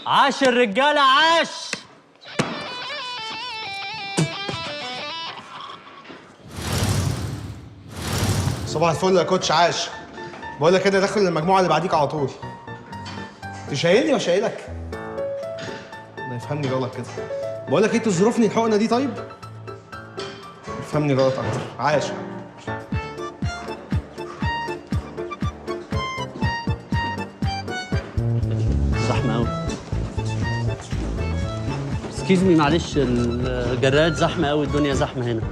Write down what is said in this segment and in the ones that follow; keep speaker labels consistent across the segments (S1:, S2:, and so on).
S1: عاش الرجاله عاش.
S2: صباح الفل يا كوتش. عاش. بقول لك كده داخل المجموعه اللي بعديك على طول. تشايلني ولا شايلك؟ ده يفهمني غلط كده. بقول لك ايه، تظروفني الحقنه دي طيب؟ يفهمني غلط اكتر. عاش.
S1: زحمه قوي. اكسكيوز مي معلش، الجراد زحمه قوي، الدنيا زحمه هنا.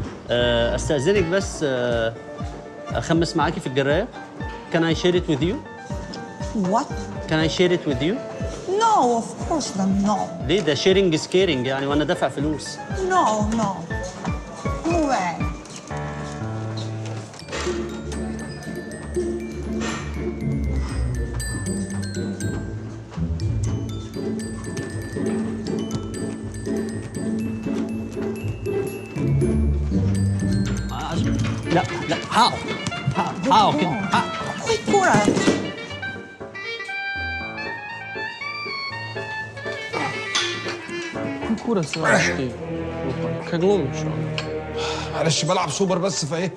S1: استاذنك بس اخمس معاكي في الجرايه. Can I share it with you?
S3: What?
S1: Can I share it with you?
S3: No, of course not. No.
S1: ليه ده sharing is caring يعني وانا دافع فلوس.
S3: No, no. No way.
S1: لا لا هاو كده.
S3: Quick كورة.
S4: كورة سمعتي كجلوم شو
S5: معلش بلعب سوبر بس فايه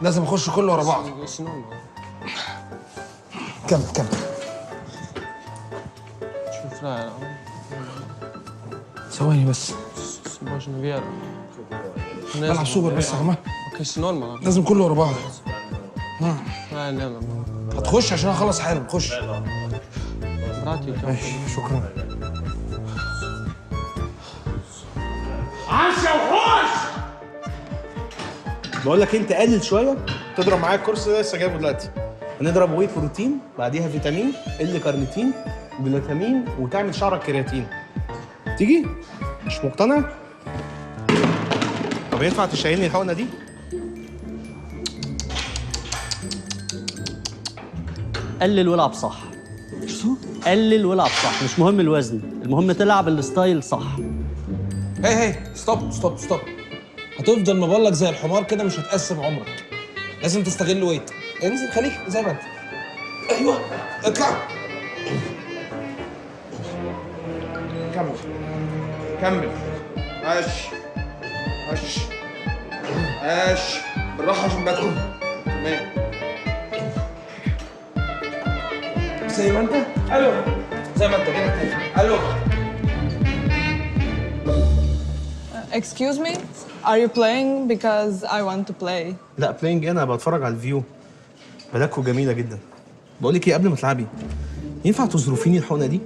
S5: لازم اخش كله ورا بعض. كمل
S4: شوف لا
S5: ثواني بس
S4: باش نغير
S5: بلعب سوبر بس يا جماعه
S4: اوكي نورمال
S5: لازم كله ورا بعض.
S4: لا لا
S5: هتخش عشان اخلص حالا. خش.
S4: براتي
S5: ماشي شكرا.
S2: عاش يا وحوش. بقول لك انت قلل شويه تضرب معايا الكورس ده لسه جايبه دلوقتي. هنضرب ويت بروتين بعديها فيتامين كارنيتين جلوتامين وتعمل شعرك كرياتين. تيجي؟ مش مقتنع؟ طب ينفع تشيلني الحقنه دي؟
S1: قلل والعب صح. قلل والعب صح، مش مهم الوزن، المهم تلعب الستايل صح.
S5: هي ستوب. هتفضل مبلغ زي الحمار كده، مش هتقسم عمرك. لازم تستغل ويت. انزل خليك زي ما انت. ايوه اطلع. كمل. عاش بالراحه عشان بدخل. تمام زي ما انت. الو زي ما انت كده. الو.
S6: Excuse me? Are you playing? Because I want to play.
S2: لا بلاينج انا بتفرج على الفيو. بلاكو جميله جدا. بقول لك ايه قبل ما تلعبي، ينفع تظروفيني الحقنه دي؟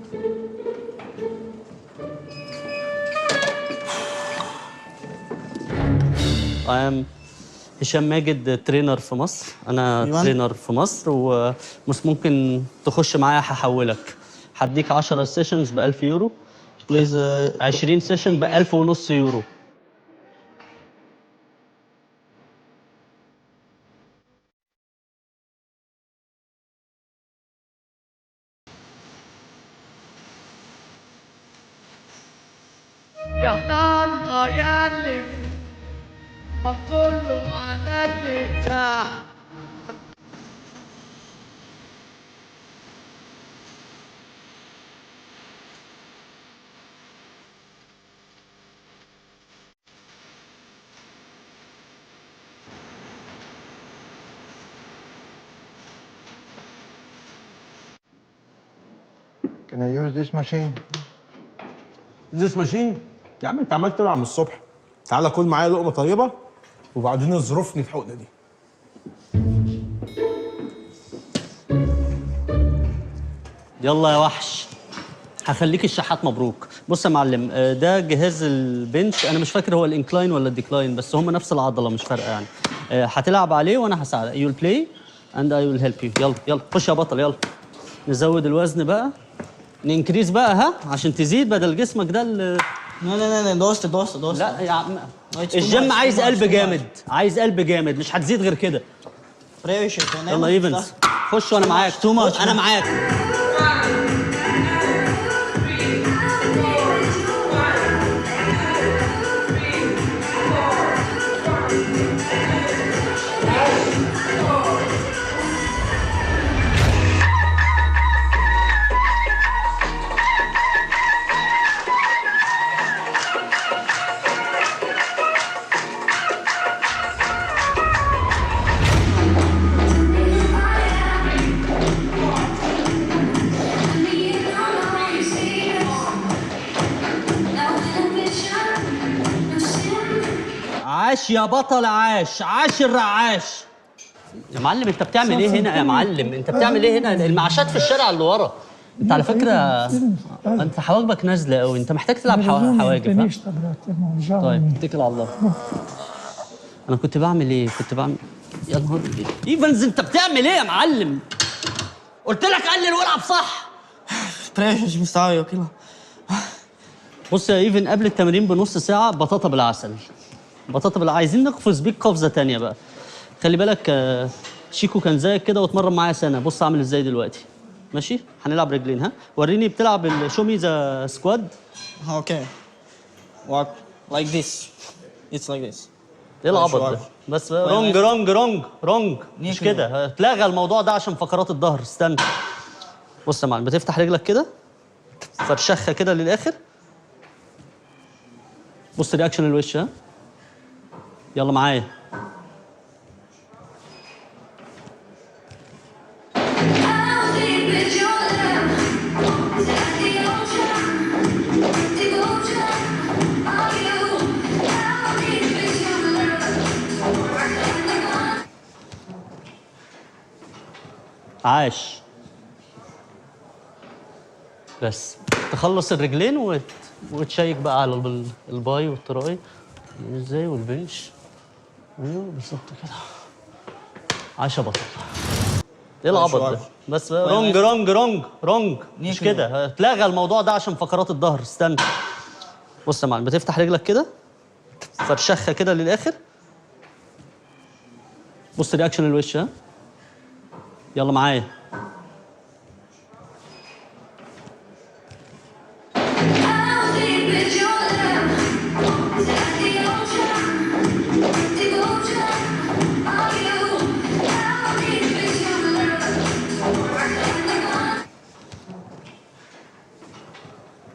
S1: I am هشام ماجد، ترينر في مصر. انا ترينر في مصر ومش ممكن تخش معايا هحولك. هديك 10 سيشنز ب 1000 يورو. بليز 20 سيشن ب 1500 يورو.
S7: Can I use this machine?
S2: زيت ماشين؟ يا عم انت عمال تلعب من الصبح. تعالى كل معايا لقمه طيبه وبعدين اظرفني الحقنه دي.
S1: يلا يا وحش، هخليك الشحات مبروك. بص يا معلم، ده جهاز البنش. انا مش فاكر هو الانكلاين ولا الديكلاين، بس هم نفس العضله مش فارقه يعني. هتلعب عليه وانا هساعدك. يو بلاي اند اي ويل هيلب يو. يلا خش يا بطل. يلا نزود الوزن بقى، ننكريز بقى ها عشان تزيد بدل جسمك ده
S8: لا دوست.
S1: لا يا عم، الجيم عايز قلب جامد، عايز قلب جامد، مش هتزيد غير كده. يلا ايفنز خش وانا معاك. انا معاك. عاش يا بطل، عاش عاش الرعاش. يا معلم انت بتعمل ايه هنا يا معلم؟ انت بتعمل ايه هنا؟ المعاشات في الشارع اللي ورا. انت على فكره انت حواجبك نازله قوي، انت محتاج تلعب حواجب. ها؟ طيب اتكل على الله. انا كنت بعمل ايه؟ يا نهار ايفنز انت بتعمل ايه يا معلم؟ قلت لك قلل والعب صح.
S8: Previous مستوي وكده.
S1: بص يا ايفن، قبل التمرين بنص ساعه بطاطا بالعسل. عايزين نقفز بيك قفزه تانية بقى. خلي بالك شيكو كان زيك كده واتمرن معايا سنه، بص عامل ازاي دلوقتي. ماشي؟ هنلعب رجلين. ها؟ وريني بتلعب الشومي ذا سكواد.
S8: Okay. Walk like this. It's like this.
S1: ايه العبط ده؟ بس رونج مش كده، اتلغى الموضوع ده عشان فقرات الظهر. استنى. بص يا معلم، بتفتح رجلك كده فرشخها كده للاخر. بص رياكشن الوش. ها؟ يلا معايا. عاش. بس تخلص الرجلين وتشيك بقى على الباي والتراي ازاي والبنش. ايوه بالظبط كده. عاش يا بطل. ايه العبط ده؟ بس رونج مش كده، اتلغى الموضوع ده عشان فقرات الظهر. استنى. بص يا معلم، بتفتح رجلك كده فرشخها كده للاخر. بص رياكشن الوش. ها؟ يلا معايا.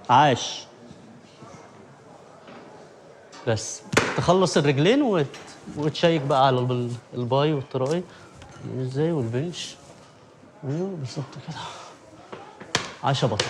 S1: عاش. بس تخلص الرجلين وتشيك بقى على الباي والتراي ازاي والبنش. ايوه بالظبط كده. عاش يا بطل.